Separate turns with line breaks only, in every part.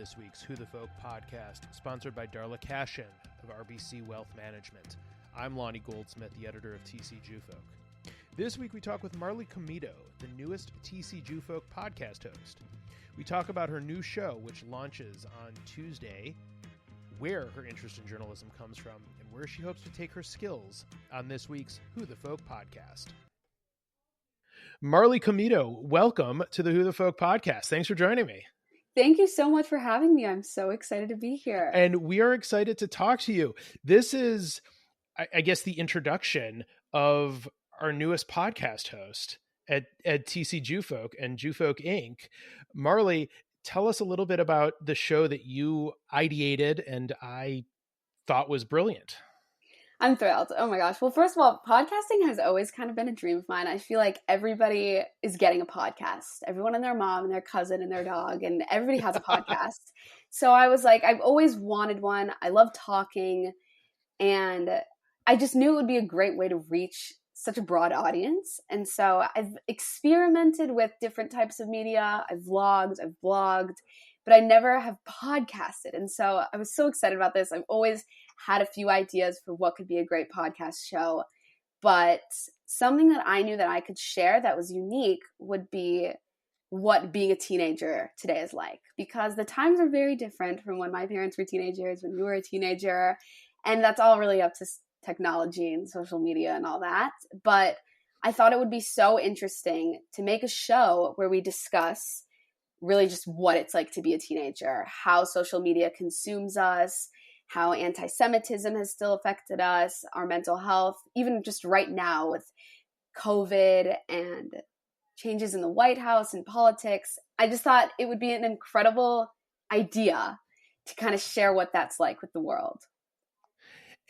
this week's Who the Folk podcast, sponsored by Darla Cashin of RBC Wealth Management. I'm Lonnie Goldsmith, the editor of TC Jewfolk. This week we talk with Marley Comito, the newest TC Jewfolk podcast host. We talk about her new show, which launches on Tuesday, where her interest in journalism comes from, and where she hopes to take her skills on this week's Who the Folk podcast. Marley Comito, welcome to the Who the Folk podcast. Thanks for joining me.
Thank you so much for having me. I'm so excited to be here.
And we are excited to talk to you. This is, I guess, the introduction of our newest podcast host at TC Jewfolk and Jewfolk Inc. Marley, tell us a little bit about the show that you ideated and I thought was brilliant.
I'm thrilled. Oh my gosh. Well, first of all, podcasting has always kind of been a dream of mine. I feel like everybody is getting a podcast. Everyone and their mom and their cousin and their dog, and everybody has a podcast. So I was like, I've always wanted one. I love talking, and I just knew it would be a great way to reach such a broad audience. And so I've experimented with different types of media. I've vlogged, I've blogged, but I never have podcasted. And so I was so excited about this. I've always had a few ideas for what could be a great podcast show, but something that I knew that I could share that was unique would be what being a teenager today is like, because the times are very different from when my parents were teenagers, when you were a teenager, and that's all really up to technology and social media and all that. But I thought it would be so interesting to make a show where we discuss really just what it's like to be a teenager, how social media consumes us, how anti-Semitism has still affected us, our mental health, even just right now with COVID and changes in the White House and politics. I just thought it would be an incredible idea to kind of share what that's like with the world.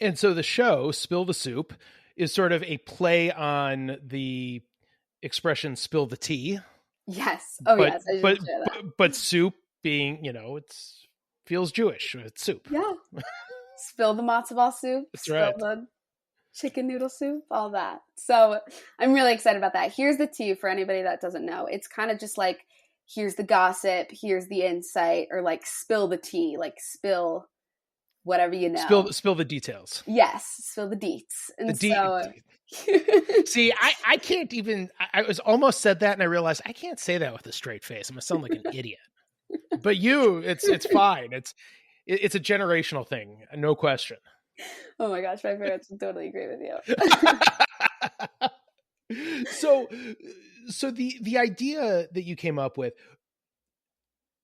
And so the show, Spill the Soup, is sort of a play on the expression spill the tea.
Yes. Oh,
but,
yes. I
but,
share that.
but soup being, it's feels Jewish. It's soup.
Yeah. Spill the matzo ball soup.
That's
spill
right.
the chicken noodle soup, all that. So I'm really excited about that. Here's the tea for anybody that doesn't know. It's kind of just like, here's the gossip, here's the insight, or like spill the tea, like spill whatever you know.
Spill the details.
Yes, spill the deets. And
See, I can't even, I was almost said that and I realized I can't say that with a straight face. I'm going to sound like an idiot. But it's fine. It's a generational thing. No question.
Oh my gosh. My parents would totally agree with
you. So the idea that you came up with,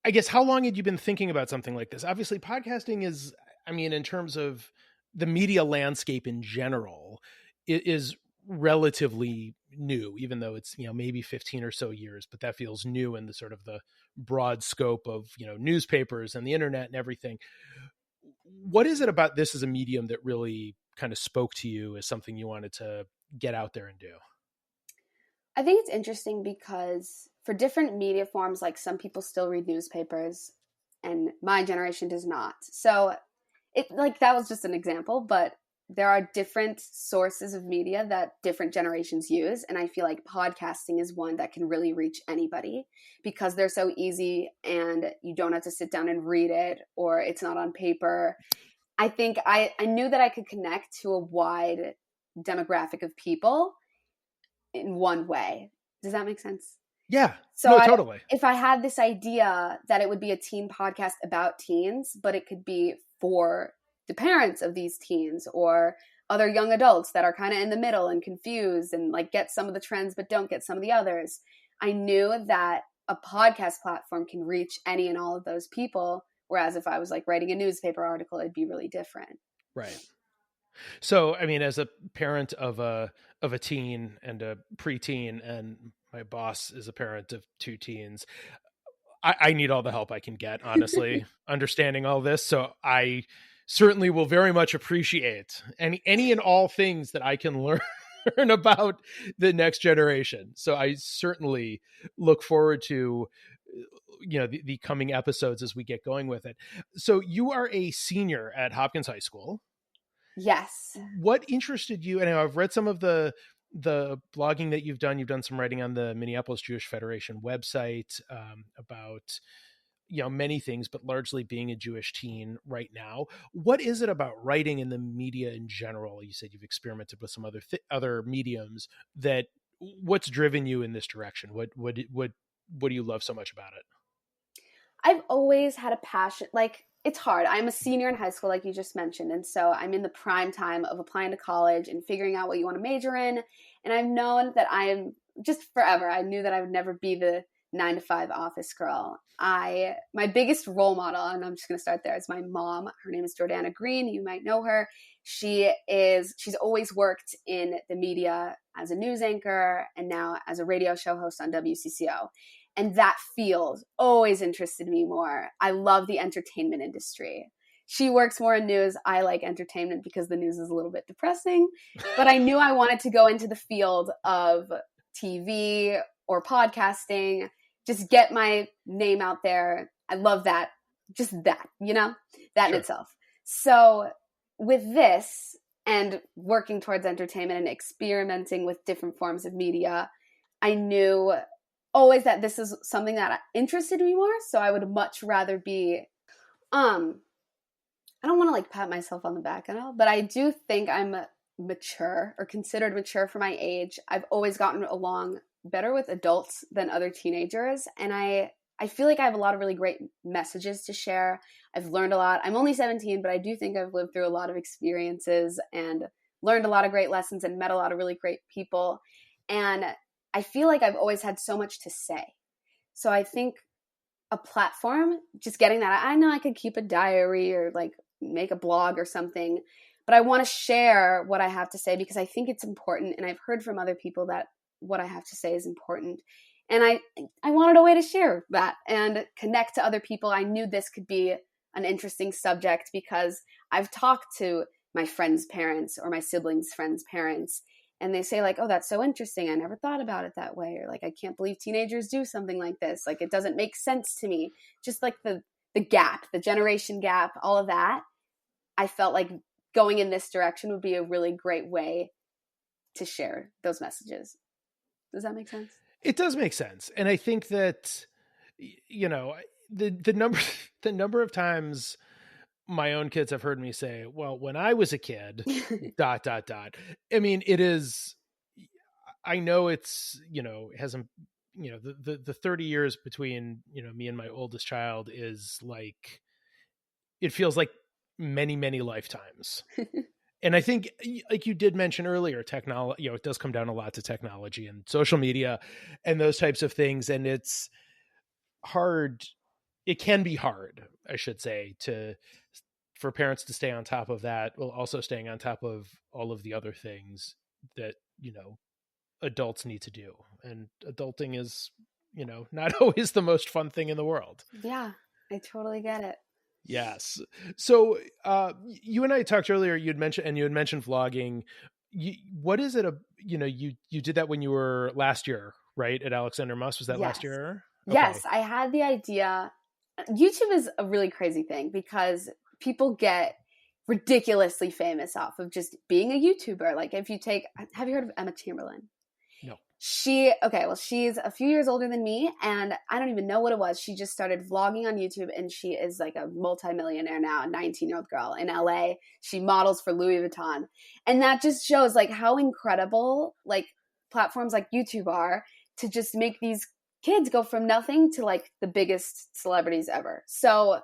I guess, how long had you been thinking about something like this? Obviously podcasting is, in terms of the media landscape in general, it is relatively new, even though it's, maybe 15 or so years, but that feels new in the sort of the broad scope of, newspapers and the internet and everything. What is it about this as a medium that really kind of spoke to you as something you wanted to get out there and do?
I think it's interesting because for different media forms, like some people still read newspapers and my generation does not. So that was just an example, but there are different sources of media that different generations use. And I feel like podcasting is one that can really reach anybody because they're so easy and you don't have to sit down and read it or it's not on paper. I think I knew that I could connect to a wide demographic of people in one way. Does that make sense?
Yeah.
So
totally.
If I had this idea that it would be a teen podcast about teens, but it could be for the parents of these teens or other young adults that are kind of in the middle and confused and like get some of the trends but don't get some of the others. I knew that a podcast platform can reach any and all of those people, whereas if I was like writing a newspaper article, it'd be really different.
Right. So, as a parent of a teen and a preteen, and my boss is a parent of two teens, I need all the help I can get, honestly, understanding all this. So I certainly will very much appreciate any and all things that I can learn about the next generation. So I certainly look forward to, the coming episodes as we get going with it. So you are a senior at Hopkins High School.
Yes.
What interested you? And I've read some of the blogging that you've done some writing on the Minneapolis Jewish Federation website about many things, but largely being a Jewish teen right now. What is it about writing in the media in general? You said you've experimented with some other mediums. What's driven you in this direction? What do you love so much about it?
I've always had a passion. Like, it's hard. I'm a senior in high school, like you just mentioned. And so I'm in the prime time of applying to college and figuring out what you want to major in. And I've known that I'm just forever. I knew that I would never be the 9 to 5 office girl. My biggest role model, and I'm just going to start there, is my mom. Her name is Jordana Green. You might know her. She's always worked in the media as a news anchor and now as a radio show host on WCCO. And that field always interested me more. I love the entertainment industry. She works more in news. I like entertainment because the news is a little bit depressing. But I knew I wanted to go into the field of TV or podcasting, just get my name out there. I love that. Just that, that
Sure.
in itself. So with this and working towards entertainment and experimenting with different forms of media, I knew always that this is something that interested me more. So I would much rather be, I don't want to like pat myself on the back and all, but I do think I'm mature or considered mature for my age. I've always gotten along better with adults than other teenagers. And I feel like I have a lot of really great messages to share. I've learned a lot. I'm only 17, but I do think I've lived through a lot of experiences and learned a lot of great lessons and met a lot of really great people. And I feel like I've always had so much to say. So I think a platform, just getting that, I know I could keep a diary or like make a blog or something, but I want to share what I have to say because I think it's important. And I've heard from other people that what I have to say is important. And I wanted a way to share that and connect to other people. I knew this could be an interesting subject because I've talked to my friends' parents or my siblings' friends' parents, and they say like, oh, that's so interesting. I never thought about it that way. Or like, I can't believe teenagers do something like this. Like, it doesn't make sense to me. Just like the gap, the generation gap, all of that. I felt like going in this direction would be a really great way to share those messages. Does that make sense?
It does make sense. And I think that, the number of times my own kids have heard me say, well, when I was a kid, ... I mean, it is, I know it's, it hasn't, the 30 years between, me and my oldest child is like, it feels like many, many lifetimes. And I think, like you did mention earlier, technology, it does come down a lot to technology and social media and those types of things. And it's hard. It can be hard, I should say, for parents to stay on top of that, while also staying on top of all of the other things that, adults need to do. And adulting is, not always the most fun thing in the world.
Yeah, I totally get it.
Yes. So you and I talked earlier, you had mentioned vlogging. What is it? You did that when you were last year, right? At Alexander Muss. Was that last year? Okay.
Yes. I had the idea. YouTube is a really crazy thing because people get ridiculously famous off of just being a YouTuber. Like have you heard of Emma Chamberlain?
No.
She's a few years older than me, and I don't even know what it was. She just started vlogging on YouTube, and she is like a multimillionaire now, a 19-year-old girl in LA. She models for Louis Vuitton. And that just shows like how incredible like platforms like YouTube are to just make these kids go from nothing to like the biggest celebrities ever. So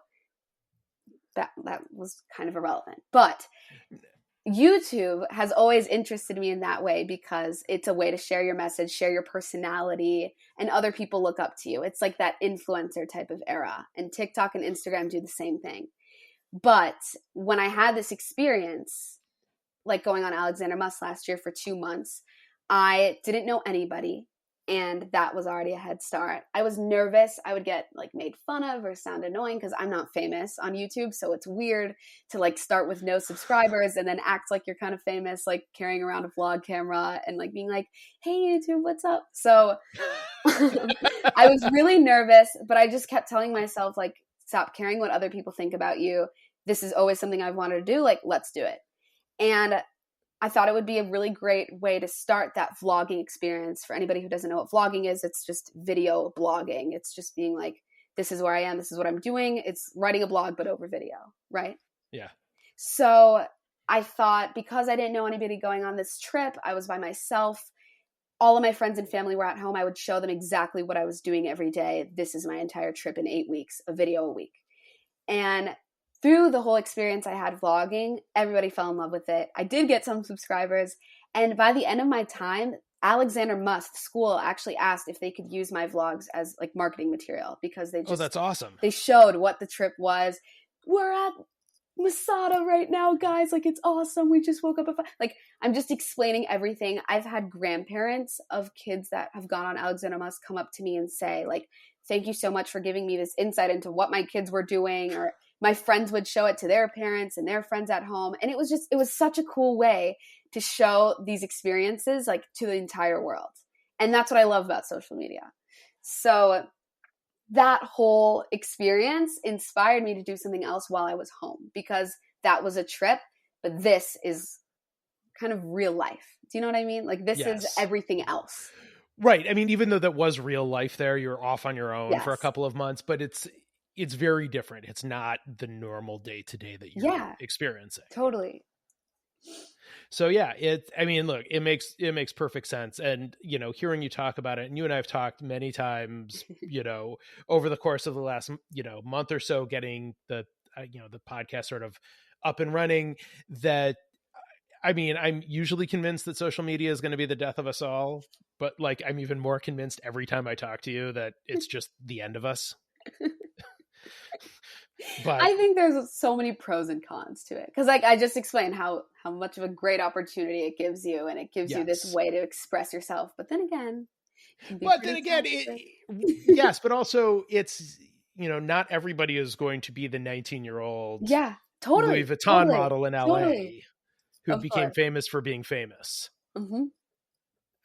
that was kind of irrelevant. But YouTube has always interested me in that way because it's a way to share your message, share your personality, and other people look up to you. It's like that influencer type of era. And TikTok and Instagram do the same thing. But when I had this experience, like going on Alexander Muss last year for 2 months, I didn't know anybody. And that was already a head start. I was nervous. I would get like made fun of or sound annoying because I'm not famous on YouTube. So it's weird to like start with no subscribers and then act like you're kind of famous, like carrying around a vlog camera and like being like, hey YouTube, what's up? So I was really nervous, but I just kept telling myself like, stop caring what other people think about you. This is always something I've wanted to do. Like, let's do it. And I thought it would be a really great way to start that vlogging experience. For anybody who doesn't know what vlogging is, it's just video blogging. It's just being like this is where I am, this is what I'm doing. It's writing a blog, but over video, right?
Yeah.
So I thought, because I didn't know anybody going on this trip, I was by myself. All of my friends and family were at home. I would show them exactly what I was doing every day. This is my entire trip in 8 weeks, a video a week. And through the whole experience I had vlogging, everybody fell in love with it. I did get some subscribers. And by the end of my time, Alexander Must School actually asked if they could use my vlogs as like marketing material, because
That's awesome.
They showed what the trip was. We're at Masada right now, guys. Like, it's awesome. We just woke up at 5. Like, I'm just explaining everything. I've had grandparents of kids that have gone on Alexander Must come up to me and say, like, thank you so much for giving me this insight into what my kids were doing. Or my friends would show it to their parents and their friends at home. And it was such a cool way to show these experiences like to the entire world. And that's what I love about social media. So that whole experience inspired me to do something else while I was home, because that was a trip, but this is kind of real life. Do you know what I mean? Like, this is everything else.
Right. I mean, even though that was real life there, you're off on your own for a couple of months, but it's very different. It's not the normal day-to-day that you're experiencing.
Totally.
So yeah, look, it makes perfect sense. And, you know, hearing you talk about it, and you and I have talked many times, you know, over the course of the last, you know, month or so, getting the podcast sort of up and running, that, I mean, I'm usually convinced that social media is going to be the death of us all, but like, I'm even more convinced every time I talk to you that it's just the end of us. But
I think there's so many pros and cons to it, because like I just explained how much of a great opportunity it gives you, and it gives you this way to express yourself. But then again,
yes, but also it's, you know, not everybody is going to be the 19-year-old Louis Vuitton model in LA who became famous for being famous.
Mm-hmm.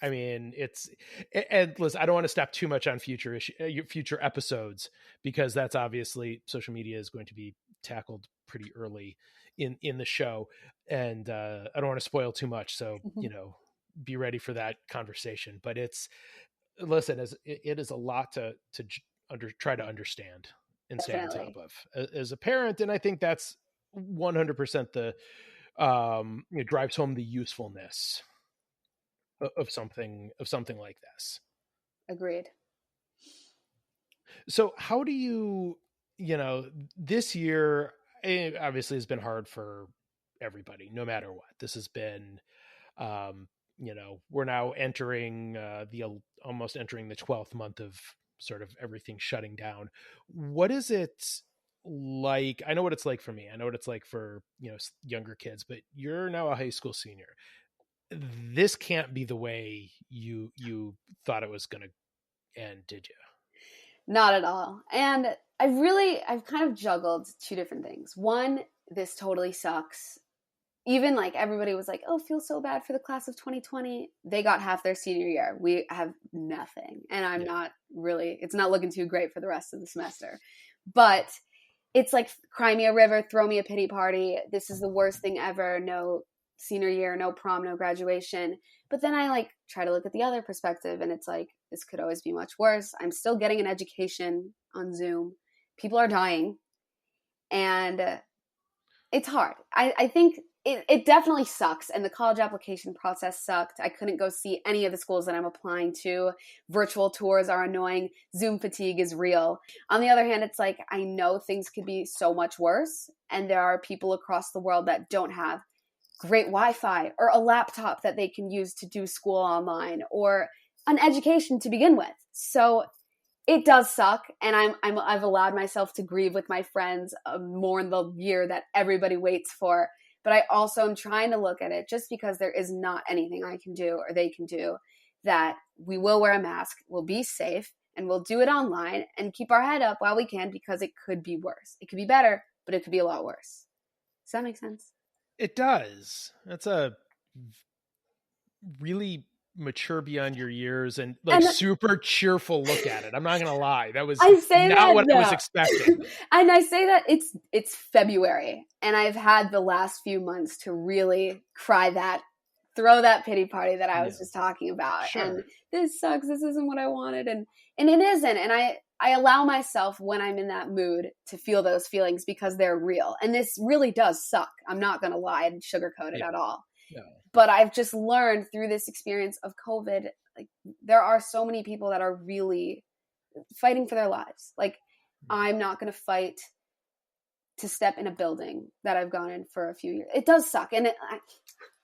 I mean, and listen, I don't want to step too much on future episodes, because that's obviously, social media is going to be tackled pretty early in the show, and I don't want to spoil too much. So, you know, be ready for that conversation. But it is a lot to try to understand and stay on top of as a parent, and I think that's 100% the drives home the usefulness of something like this.
Agreed.
So how do you know, this year obviously has been hard for everybody, no matter what. This has been, you know, we're now entering almost entering the 12th month of sort of everything shutting down. What is it like? I know what it's like for me. I know what it's like for, you know, younger kids, but you're now a high school senior. This can't be the way you thought it was going to end, did you?
Not at all. And I've kind of juggled two different things. One, this totally sucks. Even like everybody was like, oh, feel so bad for the class of 2020. They got half their senior year. We have nothing. And I'm not really, it's not looking too great for the rest of the semester. But it's like, cry me a river, throw me a pity party. This is the worst thing ever. No senior year, no prom, no graduation. But then I like try to look at the other perspective, and it's like, this could always be much worse. I'm still getting an education on Zoom. People are dying, and it's hard. I think it definitely sucks, and the college application process sucked. I couldn't go see any of the schools that I'm applying to. Virtual tours are annoying. Zoom fatigue is real. On the other hand, it's like, I know things could be so much worse, and there are people across the world that don't have great Wi-Fi or a laptop that they can use to do school online, or an education to begin with. So it does suck, and I've allowed myself to grieve with my friends, mourn the year that everybody waits for. But I also am trying to look at it, just because there is not anything I can do or they can do, that we will wear a mask, we'll be safe, and we'll do it online and keep our head up while we can, because it could be worse. It could be better, but it could be a lot worse. Does that make sense?
It does. That's a really mature beyond your years and like super cheerful look at it. I'm not gonna lie, that was not what I was expecting.
And I say that it's February, and I've had the last few months to really throw that pity party that I was just talking about. Sure. And this sucks. This isn't what I wanted, and it isn't. And I allow myself when I'm in that mood to feel those feelings because they're real. And this really does suck. I'm not going to lie and sugarcoat it
Yeah.
at all.
Yeah.
But I've just learned through this experience of COVID, like there are so many people that are really fighting for their lives. Like I'm not going to fight to step in a building that I've gone in for a few years. It does suck. And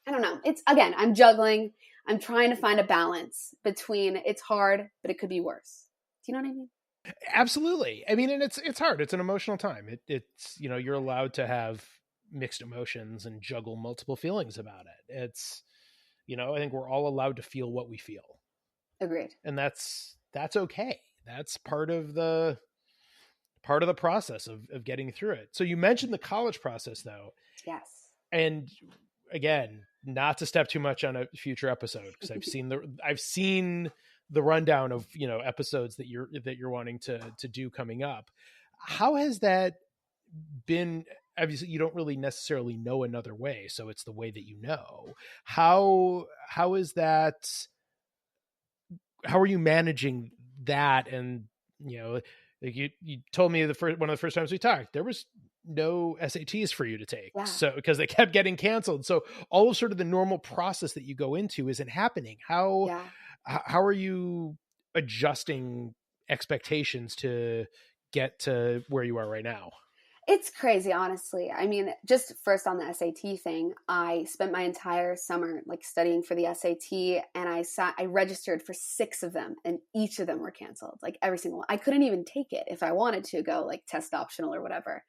I don't know. It's, again, I'm juggling. I'm trying to find a balance between it's hard, but it could be worse. Do you know what I mean?
Absolutely. I mean, and it's hard. It's an emotional time. It's, you know, you're allowed to have mixed emotions and juggle multiple feelings about it. It's, you know, I think we're all allowed to feel what we feel.
Agreed.
And that's okay. That's part of the process of getting through it. So you mentioned the college process though.
Yes.
And again, not to step too much on a future episode, because I've seen the rundown of, you know, episodes that you're wanting to do coming up. How has that been? Obviously you don't really necessarily know another way, so it's the way that you know. How is that? How are you managing that? And, you know, like you told me one of the first times we talked, there was no SATs for you to take.
Yeah.
So, because they kept getting canceled. So all of sort of the normal process that you go into isn't happening. How are you adjusting expectations to get to where you are right now?
It's crazy, honestly. I mean, just first on the SAT thing, I spent my entire summer like studying for the SAT, and I registered for 6 of them, and each of them were canceled. Like every single one. I couldn't even take it if I wanted to go like test optional or whatever,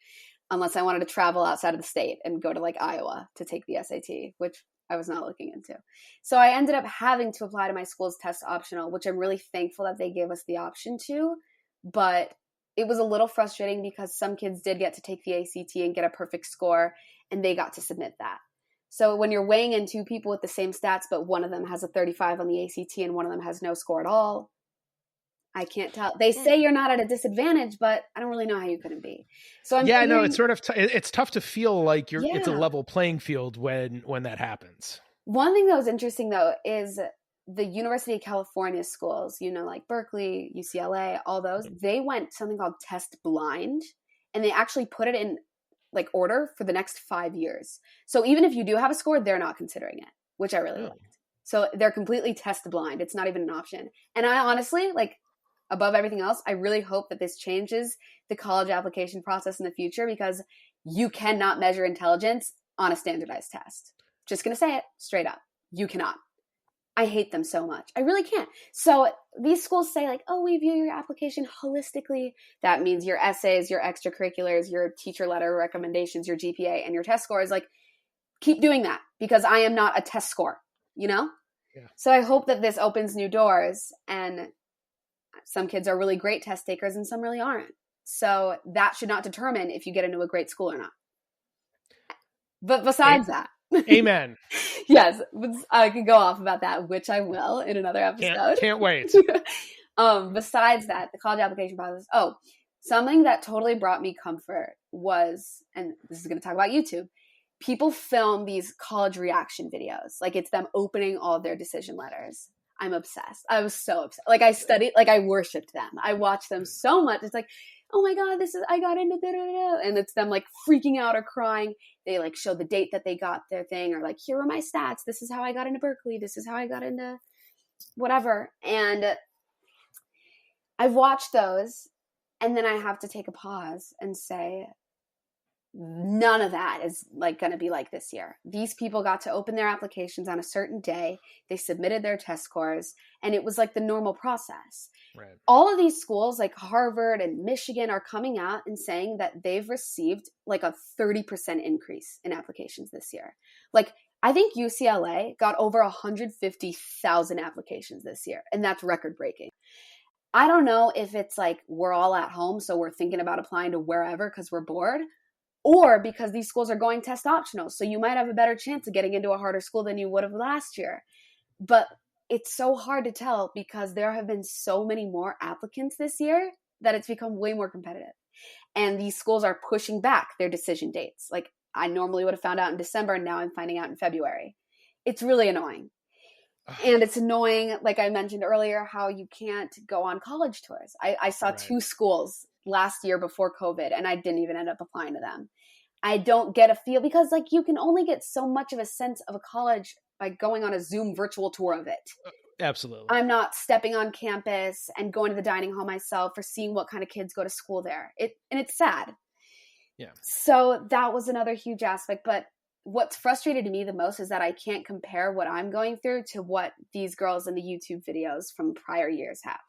unless I wanted to travel outside of the state and go to like Iowa to take the SAT, which I was not looking into. So I ended up having to apply to my school's test optional, which I'm really thankful that they gave us the option to, but it was a little frustrating because some kids did get to take the ACT and get a perfect score, and they got to submit that. So when you're weighing in 2 people with the same stats, but one of them has a 35 on the ACT and one of them has no score at all, I can't tell. They say you're not at a disadvantage, but I don't really know how you couldn't be. So I'm
I know it's sort of it's tough to feel like it's a
Yeah.
level playing field when that happens.
One thing that was interesting though is the University of California schools, you know, like Berkeley, UCLA, all those, they went something called test blind, and they actually put it in like order for the next 5 years. So even if you do have a score, they're not considering it, which I really liked. So they're completely test blind. It's not even an option. And I honestly, like, above everything else, I really hope that this changes the college application process in the future, because you cannot measure intelligence on a standardized test. Just going to say it straight up. You cannot. I hate them so much. I really can't. So these schools say like, oh, we view your application holistically. That means your essays, your extracurriculars, your teacher letter recommendations, your GPA, and your test scores. Like, keep doing that, because I am not a test score, you know?
Yeah.
So I hope that this opens new doors, and some kids are really great test takers and some really aren't. So that should not determine if you get into a great school or not. But besides that,
amen.
Yes, I could go off about that, which I will in another episode.
Can't wait.
Besides that, the college application process. Oh, something that totally brought me comfort was, and this is going to talk about YouTube, people film these college reaction videos. Like it's them opening all of their decision letters. I'm obsessed. I was so obsessed. Like I studied, like I worshiped them. I watched them so much. It's like, oh my God, I got into da-da-da. And it's them like freaking out or crying. They like show the date that they got their thing, or like, here are my stats. This is how I got into Berkeley. This is how I got into whatever. And I've watched those, and then I have to take a pause and say, none of that is like going to be like this year. These people got to open their applications on a certain day. They submitted their test scores, and it was like the normal process.
Right.
All of these schools like Harvard and Michigan are coming out and saying that they've received like a 30% increase in applications this year. Like I think UCLA got over 150,000 applications this year, and that's record breaking. I don't know if it's like we're all at home, so we're thinking about applying to wherever because we're bored, or because these schools are going test optional. So you might have a better chance of getting into a harder school than you would have last year. But it's so hard to tell because there have been so many more applicants this year that it's become way more competitive. And these schools are pushing back their decision dates. Like I normally would have found out in December, and now I'm finding out in February. It's really annoying. And it's annoying, like I mentioned earlier, how you can't go on college tours. I saw
Right.
2 schools last year before COVID, and I didn't even end up applying to them. I don't get a feel, because like you can only get so much of a sense of a college by going on a Zoom virtual tour of it.
Absolutely.
I'm not stepping on campus and going to the dining hall myself or seeing what kind of kids go to school there. And it's sad.
Yeah.
So that was another huge aspect. But what's frustrated me the most is that I can't compare what I'm going through to what these girls in the YouTube videos from prior years have.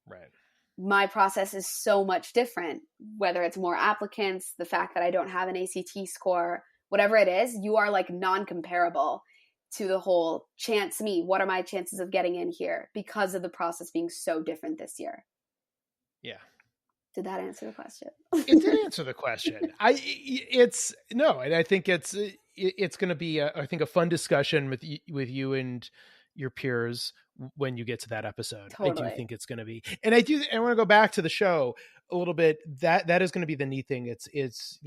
Right.
My process is so much different, whether it's more applicants, the fact that I don't have an ACT score, whatever it is, you are like non-comparable to the whole chance me. What are my chances of getting in here because of the process being so different this year?
Yeah.
Did that answer the question?
It did answer the question. And I think it's going to be I think a fun discussion with you and your peers when you get to that episode.
Totally.
I do think it's going to be, and I want to go back to the show a little bit. That is going to be the neat thing. It's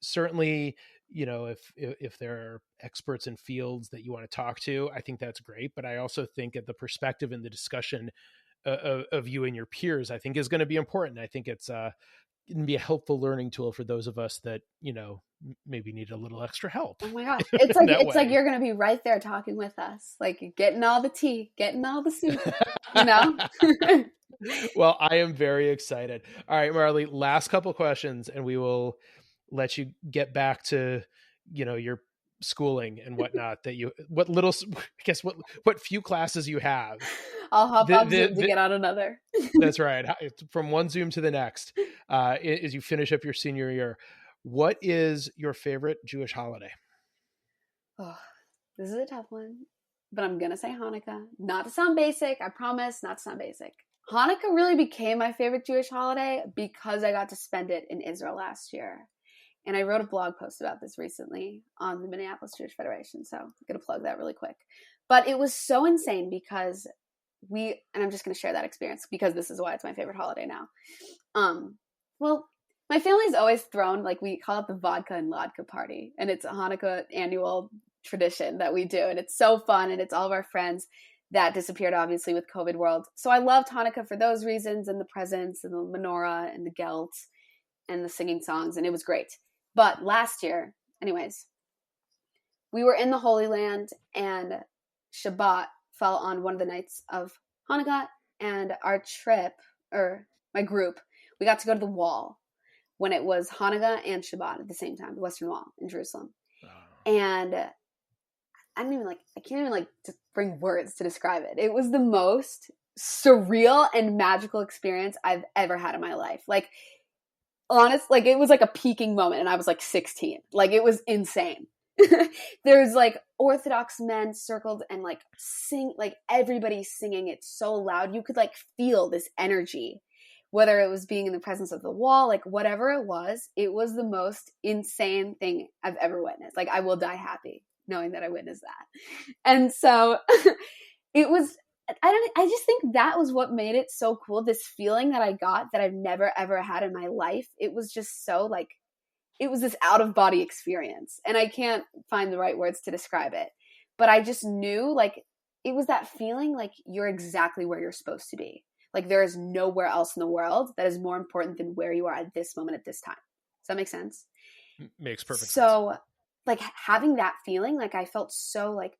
certainly, if there are experts in fields that you want to talk to, I think that's great. But I also think that the perspective and the discussion of you and your peers, I think, is going to be important. I think it's going to be a helpful learning tool for those of us that, maybe need a little extra help.
Oh my gosh. It's like you're going to be right there talking with us, like getting all the tea, getting all the soup,
Well, I am very excited. All right, Marley, last couple questions and we will let you get back to, your schooling and whatnot what few classes you have.
I'll hop off Zoom to get on another.
That's right. From one Zoom to the next, as you finish up your senior year. What is your favorite Jewish holiday?
Oh, this is a tough one, but I'm going to say Hanukkah. Not to sound basic. I promise not to sound basic. Hanukkah really became my favorite Jewish holiday because I got to spend it in Israel last year. And I wrote a blog post about this recently on the Minneapolis Jewish Federation. So I'm going to plug that really quick. But it was so insane because and I'm just going to share that experience because this is why it's my favorite holiday now. Well, my family's always thrown, like, we call it the vodka and ladka party. And it's a Hanukkah annual tradition that we do. And it's so fun. And it's all of our friends that disappeared, obviously, with COVID world. So I loved Hanukkah for those reasons, and the presents and the menorah and the gelt and the singing songs. And it was great. But last year, anyways, we were in the Holy Land and Shabbat fell on one of the nights of Hanukkah, and our trip, or my group, we got to go to the Wall when it was Hanukkah and Shabbat at the same time, the Western Wall in Jerusalem. And I can't even just bring words to describe it. It was the most surreal and magical experience I've ever had in my life. Like, honest, like, it was like a peaking moment, and I was like 16. Like, it was insane. There's like Orthodox men circled and like everybody singing it so loud. You could like feel this energy, whether it was being in the presence of the Wall, like whatever it was the most insane thing I've ever witnessed. Like, I will die happy knowing that I witnessed that. And so it was, I just think that was what made it so cool. This feeling that I got that I've never, ever had in my life. It was just so like, it was this out of body experience, and I can't find the right words to describe it, but I just knew, like, it was that feeling like you're exactly where you're supposed to be. Like, there is nowhere else in the world that is more important than where you are at this moment, at this time. Does that make sense?
Makes perfect sense.
So like having that feeling, like I felt so like,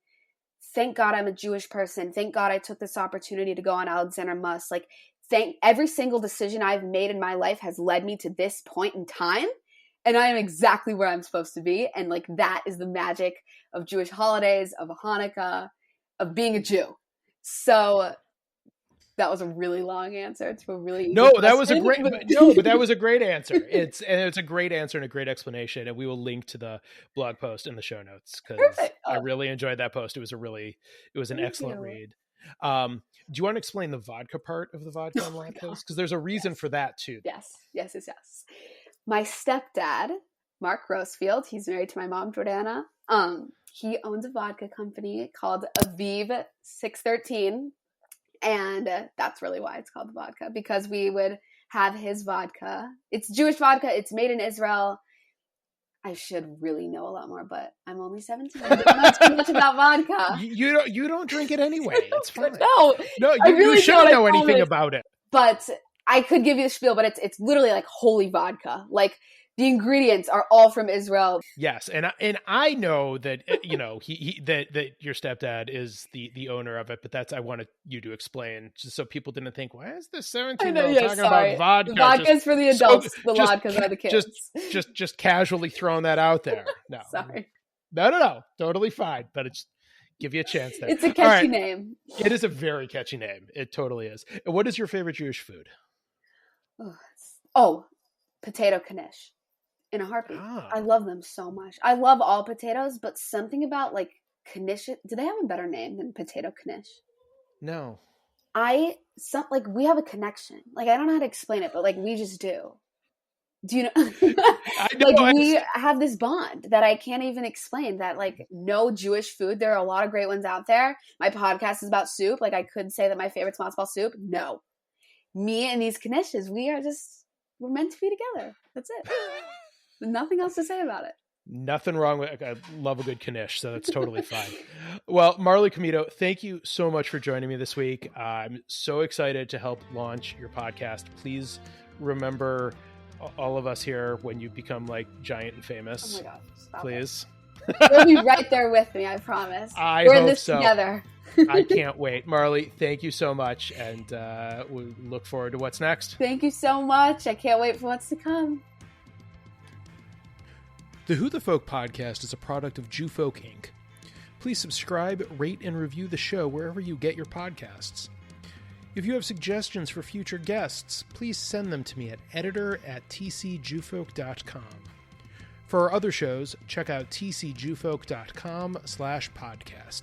thank God I'm a Jewish person. Thank God I took this opportunity to go on Alexander Muss. Like, every single decision I've made in my life has led me to this point in time. And I am exactly where I'm supposed to be. And like, that is the magic of Jewish holidays, of Hanukkah, of being a Jew. So that was a really long answer to a really easy question.
That was a great, but that was a great answer. It's a great answer and a great explanation. And we will link to the blog post in the show notes because I really enjoyed that post. It was an excellent read. Do you want to explain the vodka part of the vodka and latkes? Because there's a reason for that too.
Yes. My stepdad, Mark Rosefield, he's married to my mom, Jordana. He owns a vodka company called Aviv 613. And that's really why it's called the vodka, because we would have his vodka. It's Jewish vodka. It's made in Israel. I should really know a lot more, but I'm only 17. I don't know too much about vodka.
You don't drink it anyway. It's fine.
No,
you shouldn't know anything about it.
But I could give you the spiel, but it's literally like holy vodka. Like the ingredients are all from Israel.
Yes, and I know that that your stepdad is the owner of it, but I wanted you to explain just so people didn't think, why is this 17-year-old talking about vodka?
The vodka's for the adults, the vodka's for the kids.
Just casually throwing that out there. No,
sorry.
No, totally fine, but it's give you a chance there.
It's a catchy name.
It is a very catchy name. It totally is. And what is your favorite Jewish food?
Oh, potato knish. In a heartbeat. I love them so much. I love all potatoes, but something about like knish. Do they have a better name than potato knish?
No.
We have a connection. Like I don't know how to explain it, but like we just do. Do you know?
I know
like we have this bond that I can't even explain. That like no Jewish food. There are a lot of great ones out there. My podcast is about soup. Like I could say that my favorite's matzo ball soup. No, me and these knishes, we're meant to be together. That's it. Nothing else to say about it.
Nothing wrong with I love a good knish, so that's totally fine. Well, Marley Comito, thank you so much for joining me this week. I'm so excited to help launch your podcast. Please remember all of us here when you become like giant and famous.
Oh my God, stop
please.
You'll be right there with me, I promise. We're in this together.
I can't wait. Marley, thank you so much, and we look forward to what's next.
Thank you so much. I can't wait for what's to come.
The Who the Folk podcast is a product of Jewfolk Inc. Please subscribe, rate, and review the show wherever you get your podcasts. If you have suggestions for future guests, please send them to me at editor@tcjewfolk.com. For our other shows, check out tcjewfolk.com/podcast.